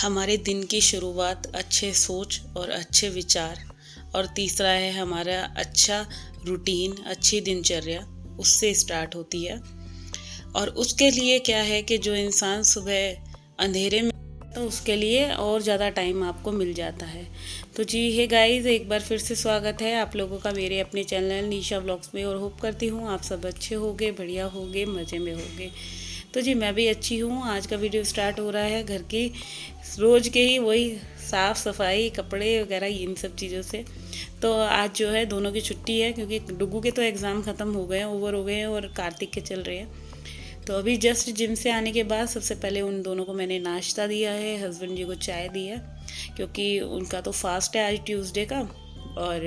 हमारे दिन की शुरुआत अच्छे सोच और अच्छे विचार, और तीसरा है हमारा अच्छा रूटीन, अच्छी दिनचर्या, उससे स्टार्ट होती है। और उसके लिए क्या है कि जो इंसान सुबह अंधेरे में, तो उसके लिए और ज़्यादा टाइम आपको मिल जाता है। तो जी हे गाइस, एक बार फिर से स्वागत है आप लोगों का मेरे अपने चैनल निशा व्लॉग्स में। और होप करती हूँ आप सब अच्छे होगे, बढ़िया होगे, मज़े में होगे। तो जी मैं भी अच्छी हूँ। आज का वीडियो स्टार्ट हो रहा है घर की रोज़ के ही वही साफ़ सफाई, कपड़े वगैरह, इन सब चीज़ों से। तो आज जो है दोनों की छुट्टी है, क्योंकि डुगू के तो एग्ज़ाम ख़त्म हो गए हैं, ओवर हो गए हैं, और कार्तिक के चल रहे हैं। तो अभी जस्ट जिम से आने के बाद सबसे पहले उन दोनों को मैंने नाश्ता दिया है, हस्बैंड जी को चाय दिया, क्योंकि उनका तो फास्ट है आज ट्यूसडे का। और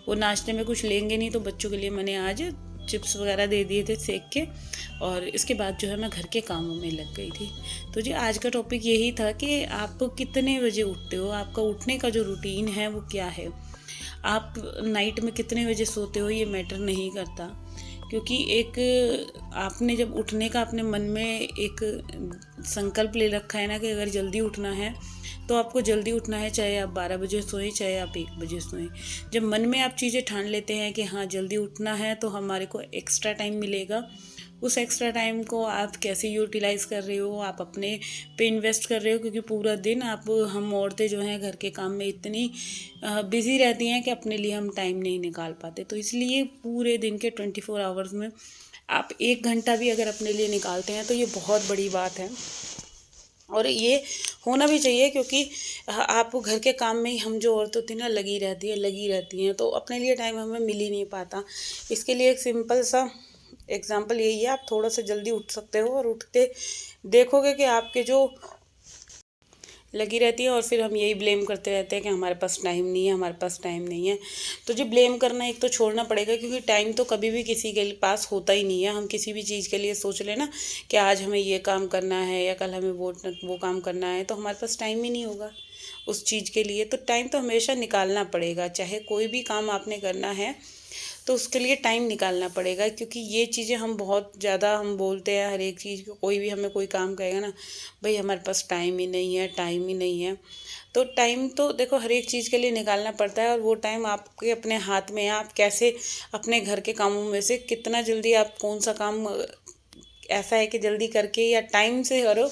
वो नाश्ते में कुछ लेंगे नहीं, तो बच्चों के लिए मैंने आज चिप्स वगैरह दे दिए थे सेक के। और इसके बाद जो है मैं घर के कामों में लग गई थी। तो जी आज का टॉपिक यही था कि आप कितने बजे उठते हो, आपका उठने का जो रूटीन है वो क्या है। आप नाइट में कितने बजे सोते हो ये मैटर नहीं करता, क्योंकि एक आपने जब उठने का अपने मन में एक संकल्प ले रखा है ना कि अगर जल्दी उठना है तो आपको जल्दी उठना है, चाहे आप 12 बजे सोएं, चाहे आप 1 बजे सोएं। जब मन में आप चीज़ें ठान लेते हैं कि हाँ जल्दी उठना है, तो हमारे को एक्स्ट्रा टाइम मिलेगा। उस एक्स्ट्रा टाइम को आप कैसे यूटिलाइज़ कर रहे हो, आप अपने पे इन्वेस्ट कर रहे हो, क्योंकि पूरा दिन हम औरतें जो हैं घर के काम में इतनी बिज़ी रहती हैं कि अपने लिए हम टाइम नहीं निकाल पाते। तो इसलिए पूरे दिन के 24 आवर्स में आप 1 घंटा भी अगर अपने लिए निकालते हैं तो ये बहुत बड़ी बात है। और ये होना भी चाहिए, क्योंकि आप घर के काम में ही हम जो औरतें होती हैं ना लगी रहती हैं, तो अपने लिए टाइम हमें मिल ही नहीं पाता। इसके लिए एक सिंपल सा एग्जांपल यही है, आप थोड़ा सा जल्दी उठ सकते हो और उठते देखोगे कि आपके जो लगी रहती है। और फिर हम यही ब्लेम करते रहते हैं कि हमारे पास टाइम नहीं है, हमारे पास टाइम नहीं है। तो जी ब्लेम करना एक तो छोड़ना पड़ेगा, क्योंकि टाइम तो कभी भी किसी के पास होता ही नहीं है। हम किसी भी चीज़ के लिए सोच लेना कि आज हमें ये काम करना है या कल हमें वो काम करना है, तो हमारे पास टाइम ही नहीं होगा उस चीज़ के लिए। तो टाइम तो हमेशा निकालना पड़ेगा, चाहे कोई भी काम आपने करना है तो उसके लिए टाइम निकालना पड़ेगा। क्योंकि ये चीज़ें हम बहुत ज़्यादा हम बोलते हैं हर एक चीज़ को, कोई भी हमें कोई काम कहेगा ना, भाई हमारे पास टाइम ही नहीं है, टाइम ही नहीं है। तो टाइम तो देखो हर एक चीज़ के लिए निकालना पड़ता है, और वो टाइम आपके अपने हाथ में है। आप कैसे अपने घर के कामों में से कितना जल्दी आप कौन सा काम ऐसा है कि जल्दी करके या टाइम से करो,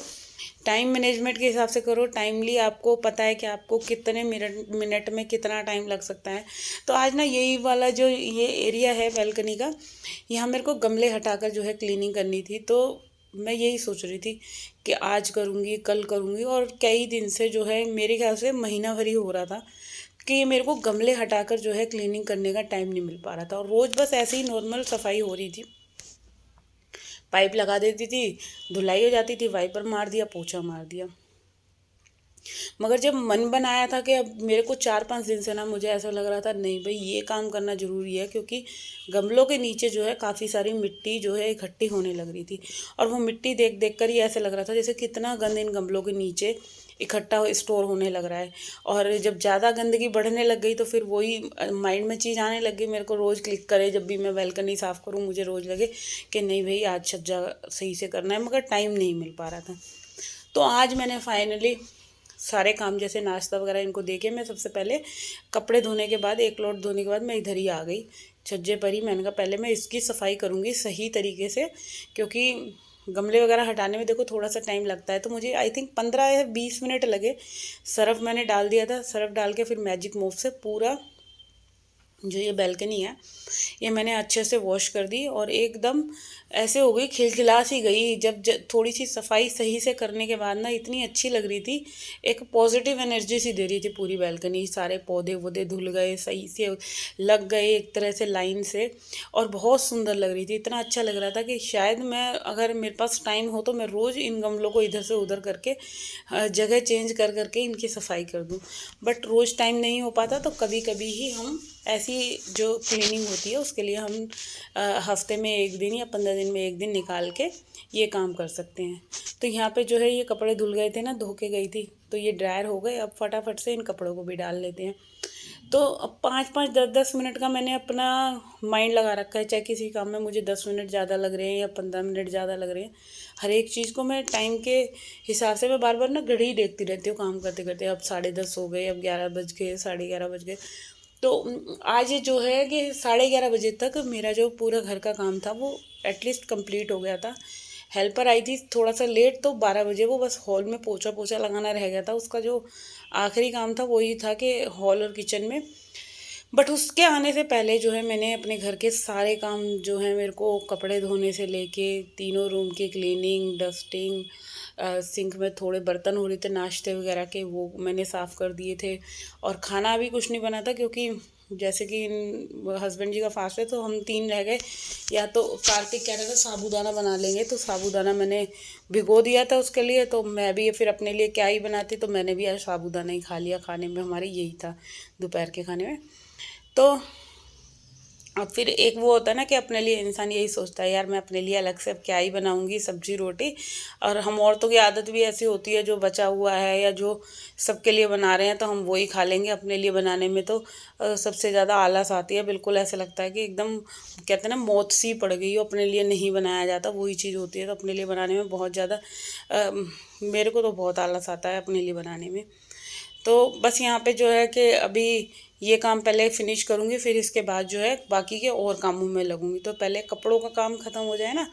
टाइम मैनेजमेंट के हिसाब से करो, टाइमली आपको पता है कि आपको कितने मिनट में कितना टाइम लग सकता है। तो आज ना यही वाला जो ये एरिया है बैल्कनी का, यहाँ मेरे को गमले हटाकर जो है क्लीनिंग करनी थी। तो मैं यही सोच रही थी कि आज करूँगी, कल करूँगी, और कई दिन से जो है मेरे ख्याल से महीना भर ही हो रहा था कि मेरे को गमले हटाकर जो है क्लीनिंग करने का टाइम नहीं मिल पा रहा था। और रोज़ बस ऐसे ही नॉर्मल सफाई हो रही थी, पाइप लगा देती थी, धुलाई हो जाती थी, वाइपर मार दिया, पोछा मार दिया। मगर जब मन बनाया था कि अब मेरे को 4-5 दिन से ना मुझे ऐसा लग रहा था नहीं भाई ये काम करना ज़रूरी है, क्योंकि गमलों के नीचे जो है काफ़ी सारी मिट्टी जो है इकट्ठी होने लग रही थी। और वो मिट्टी देख देख कर ही ऐसे लग रहा था जैसे कितना गंद इन गमलों के नीचे इकट्ठा स्टोर होने लग रहा है। और जब ज़्यादा गंदगी बढ़ने लग गई तो फिर वही माइंड में चीज़ आने लग गई, मेरे को रोज़ क्लिक करे जब भी मैं बैल्कनी साफ़ करूँ मुझे रोज़ लगे कि नहीं भाई आज छज्जा सही से करना है, मगर टाइम नहीं मिल पा रहा था। तो आज मैंने फाइनली सारे काम, जैसे नाश्ता वगैरह इनको दे के, मैं सबसे पहले कपड़े धोने के बाद, एक लोट धोने के बाद मैं इधर ही आ गई छज्जे पर ही। मैंने कहा पहले मैं इसकी सफाई करूँगी सही तरीके से, क्योंकि गमले वगैरह हटाने में देखो थोड़ा सा टाइम लगता है। तो मुझे आई थिंक 15 या 20 मिनट लगे। सर्फ मैंने डाल दिया था, सर्फ डाल के फिर मैजिक मोप से पूरा जो ये बैल्कनी है ये मैंने अच्छे से वॉश कर दी, और एकदम ऐसे हो गई, खिलखिला सी गई। जब थोड़ी सी सफाई सही से करने के बाद ना इतनी अच्छी लग रही थी, एक पॉजिटिव एनर्जी सी दे रही थी पूरी बैल्कनी। सारे पौधे वोधे धुल गए, सही से लग गए एक तरह से लाइन से, और बहुत सुंदर लग रही थी। इतना अच्छा लग रहा था कि शायद मैं, अगर मेरे पास टाइम हो तो मैं रोज़ इन गमलों को इधर से उधर करके जगह चेंज कर करके इनकी सफाई कर दूँ। बट रोज़ टाइम नहीं हो पाता, तो कभी कभी ही हम ऐसी जो क्लीनिंग होती है उसके लिए हम हफ्ते में 1 दिन या 15 दिन में 1 दिन निकाल के ये काम कर सकते हैं। तो यहाँ पे जो है ये कपड़े धुल गए थे ना, धो के गई थी, तो ये ड्रायर हो गए। अब फटाफट से इन कपड़ों को भी डाल लेते हैं। तो अब 5-5 10-10 मिनट का मैंने अपना माइंड लगा रखा है, चाहे किसी काम में मुझे 10 मिनट ज़्यादा लग रहे हैं या 15 मिनट ज़्यादा लग रहे हैं, हर एक चीज़ को मैं टाइम के हिसाब से मैं बार बार ना घड़ी देखती रहती हूँ काम करते करते। अब 10:30 हो गए, अब 11 बज गए, 11:30 बज गए। तो आज ये जो है कि 11:30 बजे तक मेरा जो पूरा घर का काम था वो एटलीस्ट कंप्लीट हो गया था। हेल्पर आई थी थोड़ा सा लेट, तो 12 बजे वो बस हॉल में पोछा पोछा लगाना रह गया था। उसका जो आखिरी काम था वो ये था कि हॉल और किचन में, बट उसके आने से पहले जो है मैंने अपने घर के सारे काम जो है, मेरे को कपड़े धोने से लेके तीनों रूम की क्लीनिंग, डस्टिंग, सिंक में थोड़े बर्तन हो रहे थे नाश्ते वगैरह के, वो मैंने साफ़ कर दिए थे। और खाना भी कुछ नहीं बना था क्योंकि जैसे कि हस्बैंड जी का फास्ट है तो हम 3 रह गए। या तो कार्तिक कह रहा था साबूदाना बना लेंगे, तो साबूदाना मैंने भिगो दिया था उसके लिए। तो मैं भी फिर अपने लिए क्या ही बनाती, तो मैंने भी आज साबूदाना ही खा लिया। खाने में हमारे यही था दोपहर के खाने में। तो अब फिर एक वो होता है ना कि अपने लिए इंसान यही सोचता है, यार मैं अपने लिए अलग से अब क्या ही बनाऊंगी सब्जी रोटी। और हम औरतों की आदत भी ऐसी होती है, जो बचा हुआ है या जो सबके लिए बना रहे हैं तो हम वही खा लेंगे। अपने लिए बनाने में तो सबसे ज़्यादा आलस आती है। बिल्कुल ऐसे लगता है कि एकदम कहते हैं ना मौत सी पड़ गई हो, अपने लिए नहीं बनाया जाता, वही चीज़ होती है। तो अपने लिए बनाने में बहुत ज़्यादा मेरे को तो बहुत आलस आता है अपने लिए बनाने में। तो बस यहाँ पे जो है कि अभी ये काम पहले फिनिश करूँगी, फिर इसके बाद जो है बाकी के और कामों में लगूँगी। तो पहले कपड़ों का काम ख़त्म हो जाए ना,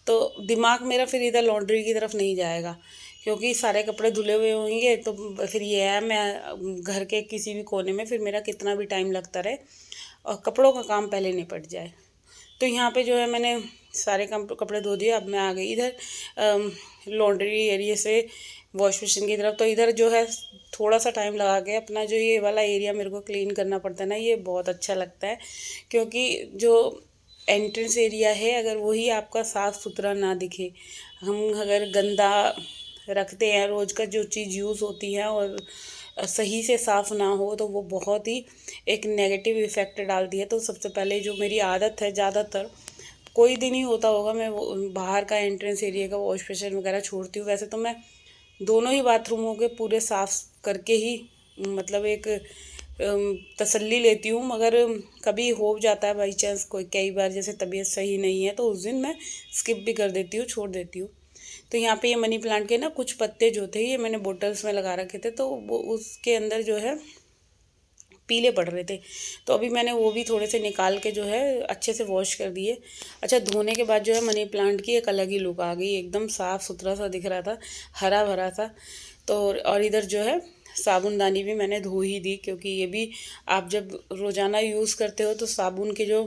तो दिमाग मेरा फिर इधर लॉन्ड्री की तरफ नहीं जाएगा, क्योंकि सारे कपड़े धुले हुए होंगे। तो फिर ये है, मैं घर के किसी भी कोने में फिर मेरा कितना भी टाइम लगता रहे और कपड़ों का काम पहले निपट जाए। तो यहाँ पे जो है मैंने सारे कपड़े धो दिए। अब मैं आ गई इधर लॉन्ड्री एरिया से वॉश मशीन की तरफ। तो इधर जो है थोड़ा सा टाइम लगा के अपना जो ये वाला एरिया मेरे को क्लीन करना पड़ता है ना, ये बहुत अच्छा लगता है। क्योंकि जो एंट्रेंस एरिया है, अगर वही आपका साफ़ सुथरा ना दिखे, हम अगर गंदा रखते हैं, रोज़ का जो चीज़ यूज़ होती है और सही से साफ़ ना हो, तो वो बहुत ही एक नेगेटिव इफ़ेक्ट डालती है। तो सबसे पहले जो मेरी आदत है, ज़्यादातर कोई दिन ही होता होगा मैं वो बाहर का एंट्रेंस एरिया का वॉश बेसिन वगैरह छोड़ती हूँ। वैसे तो मैं दोनों ही बाथरूमों के पूरे साफ़ करके ही मतलब एक तसल्ली लेती हूँ। मगर कभी हो जाता है बाई चांस, कोई कई बार जैसे तबीयत सही नहीं है तो उस दिन मैं स्किप भी कर देती हूँ, छोड़ देती हूँ। तो यहाँ पे ये मनी प्लांट के ना कुछ पत्ते जो थे, ये मैंने बोटल्स में लगा रखे थे, तो वो उसके अंदर जो है पीले पड़ रहे थे। तो अभी मैंने वो भी थोड़े से निकाल के जो है अच्छे से वॉश कर दिए। अच्छा, धोने के बाद जो है मनी प्लांट की एक अलग ही लुक आ गई, एकदम साफ़ सुथरा सा दिख रहा था, हरा भरा था। तो और इधर जो है साबुनदानी भी मैंने धो ही दी, क्योंकि ये भी आप जब रोज़ाना यूज़ करते हो तो साबुन के जो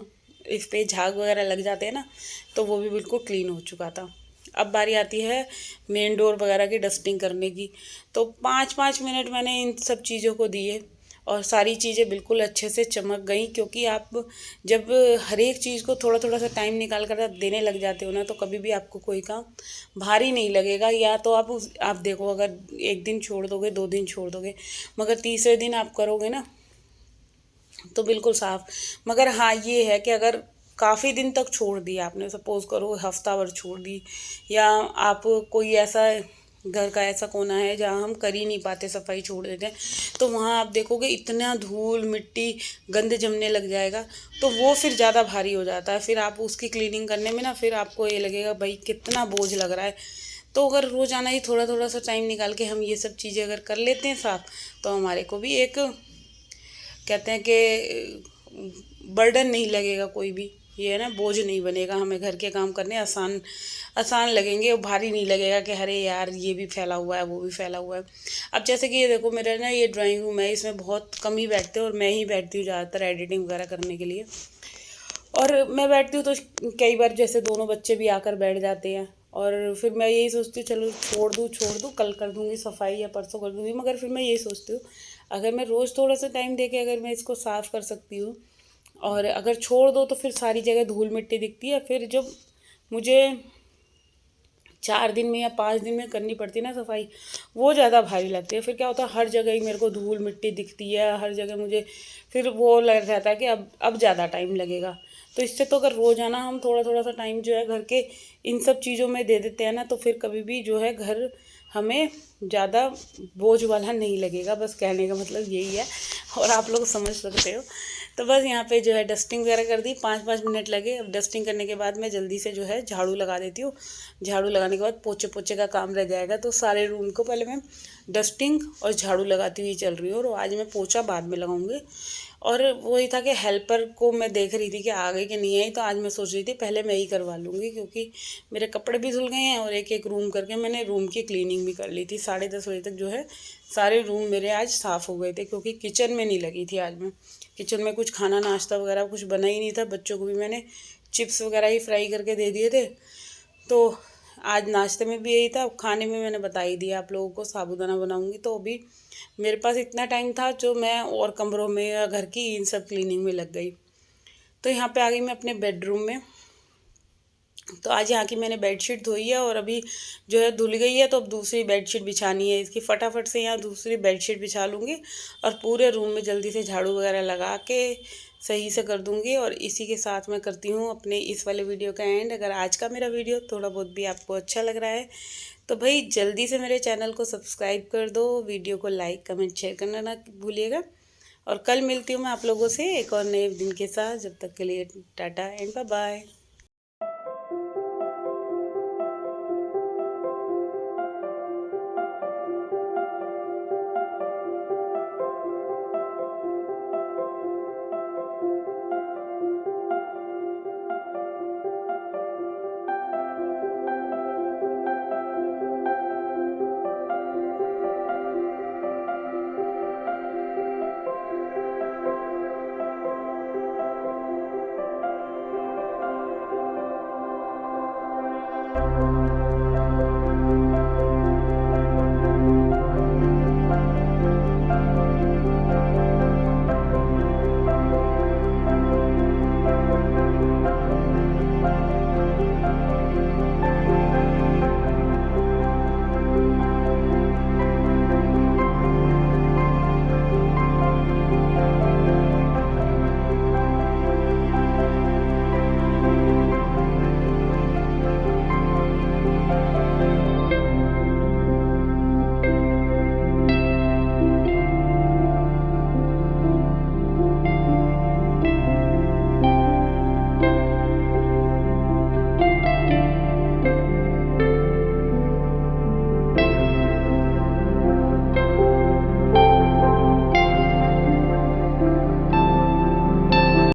इस पर झाग वगैरह लग जाते हैं ना, तो वो भी बिल्कुल क्लीन हो चुका था। अब बारी आती है मेन डोर वगैरह की डस्टिंग करने की। तो 5-5 मिनट मैंने इन सब चीज़ों को दिए और सारी चीज़ें बिल्कुल अच्छे से चमक गई। क्योंकि आप जब हर एक चीज़ को थोड़ा थोड़ा सा टाइम निकाल कर आप देने लग जाते हो ना, तो कभी भी आपको कोई काम भारी नहीं लगेगा। या तो आप देखो, अगर एक दिन छोड़ दोगे, 2 दिन छोड़ दोगे, मगर तीसरे दिन आप करोगे ना तो बिल्कुल साफ। मगर हाँ, ये है कि अगर काफ़ी दिन तक छोड़ दिया आपने, सपोज़ करो हफ्ता भर छोड़ दी, या आप कोई ऐसा घर का ऐसा कोना है जहाँ हम कर ही नहीं पाते, सफाई छोड़ देते हैं, तो वहाँ आप देखोगे इतना धूल मिट्टी गंद जमने लग जाएगा, तो वो फिर ज़्यादा भारी हो जाता है। फिर आप उसकी क्लीनिंग करने में ना, फिर आपको ये लगेगा भाई कितना बोझ लग रहा है। तो अगर रोज़ाना ही थोड़ा थोड़ा सा टाइम निकाल के हम ये सब चीज़ें अगर कर लेते हैं साफ, तो हमारे को भी एक कहते हैं कि बर्डन नहीं लगेगा कोई भी, ये है ना, बोझ नहीं बनेगा। हमें घर के काम करने आसान आसान लगेंगे और भारी नहीं लगेगा कि अरे यार ये भी फैला हुआ है, वो भी फैला हुआ है। अब जैसे कि ये देखो, मेरा ना ये ड्राइंग रूम है, इसमें बहुत कम ही बैठते हैं और मैं ही बैठती हूँ ज़्यादातर एडिटिंग वगैरह करने के लिए। और मैं बैठती हूँ तो कई बार जैसे दोनों बच्चे भी आकर बैठ जाते हैं, और फिर मैं यही सोचती हूँ चलो छोड़ दूँ, कल कर दूँगी सफाई या परसों कर दूँगी। मगर फिर मैं यही सोचती हूँ, अगर मैं रोज़ थोड़ा सा टाइम दे के अगर मैं इसको साफ़ कर सकती हूँ, और अगर छोड़ दो तो फिर सारी जगह धूल मिट्टी दिखती है। फिर जब मुझे 4 दिन में या 5 दिन में करनी पड़ती है ना सफाई, वो ज़्यादा भारी लगती है। फिर क्या होता है, हर जगह ही मेरे को धूल मिट्टी दिखती है, हर जगह मुझे फिर वो लग रहता है कि अब ज़्यादा टाइम लगेगा। तो इससे तो अगर रोज़ाना हम थोड़ा थोड़ा सा टाइम जो है घर के इन सब चीज़ों में दे देते हैं ना, तो फिर कभी भी जो है घर हमें ज़्यादा बोझ वाला नहीं लगेगा। बस कहने का मतलब यही है और आप लोग समझ सकते हो। तो बस यहाँ पे जो है डस्टिंग वगैरह कर दी, 5-5 मिनट लगे। अब डस्टिंग करने के बाद मैं जल्दी से जो है झाड़ू लगा देती हूँ। झाड़ू लगाने के बाद पोछे पोछे का काम रह जाएगा, तो सारे रूम को पहले मैं डस्टिंग और झाड़ू लगाती हुई चल रही हूँ और आज मैं पोछा बाद में लगाऊंगी। और वही था कि हेल्पर को मैं देख रही थी कि आ गई कि नहीं आई, तो आज मैं सोच रही थी पहले मैं ही करवा लूँगी, क्योंकि मेरे कपड़े भी धुल गए हैं और एक एक रूम करके मैंने रूम की क्लीनिंग भी कर ली थी। 10:30 बजे तक जो है सारे रूम मेरे आज साफ़ हो गए थे, क्योंकि किचन में नहीं लगी थी आज मैं। किचन में कुछ खाना नाश्ता वगैरह कुछ बना ही नहीं था। बच्चों को भी मैंने चिप्स वगैरह ही फ्राई करके दे दिए थे। तो आज नाश्ते में भी यही था। अब खाने में मैंने बता ही दिया आप लोगों को, साबूदाना बनाऊंगी। तो अभी मेरे पास इतना टाइम था जो मैं और कमरों में या घर की इन सब क्लीनिंग में लग गई। तो यहाँ पे आ गई मैं अपने बेडरूम में। तो आज यहाँ की मैंने बेडशीट धोई है और अभी जो है धुल गई है, तो अब दूसरी बेडशीट बिछानी है इसकी। फटाफट से यहाँ दूसरी बेडशीट बिछा लूँगी और पूरे रूम में जल्दी से झाड़ू वगैरह लगा के सही से कर दूँगी। और इसी के साथ मैं करती हूँ अपने इस वाले वीडियो का एंड। अगर आज का मेरा वीडियो थोड़ा बहुत भी आपको अच्छा लग रहा है तो भाई जल्दी से मेरे चैनल को सब्सक्राइब कर दो, वीडियो को लाइक कमेंट शेयर करना ना भूलिएगा। और कल मिलती हूँ मैं आप लोगों से एक और नए दिन के साथ। जब तक के लिए टाटा एंड बाय बाय।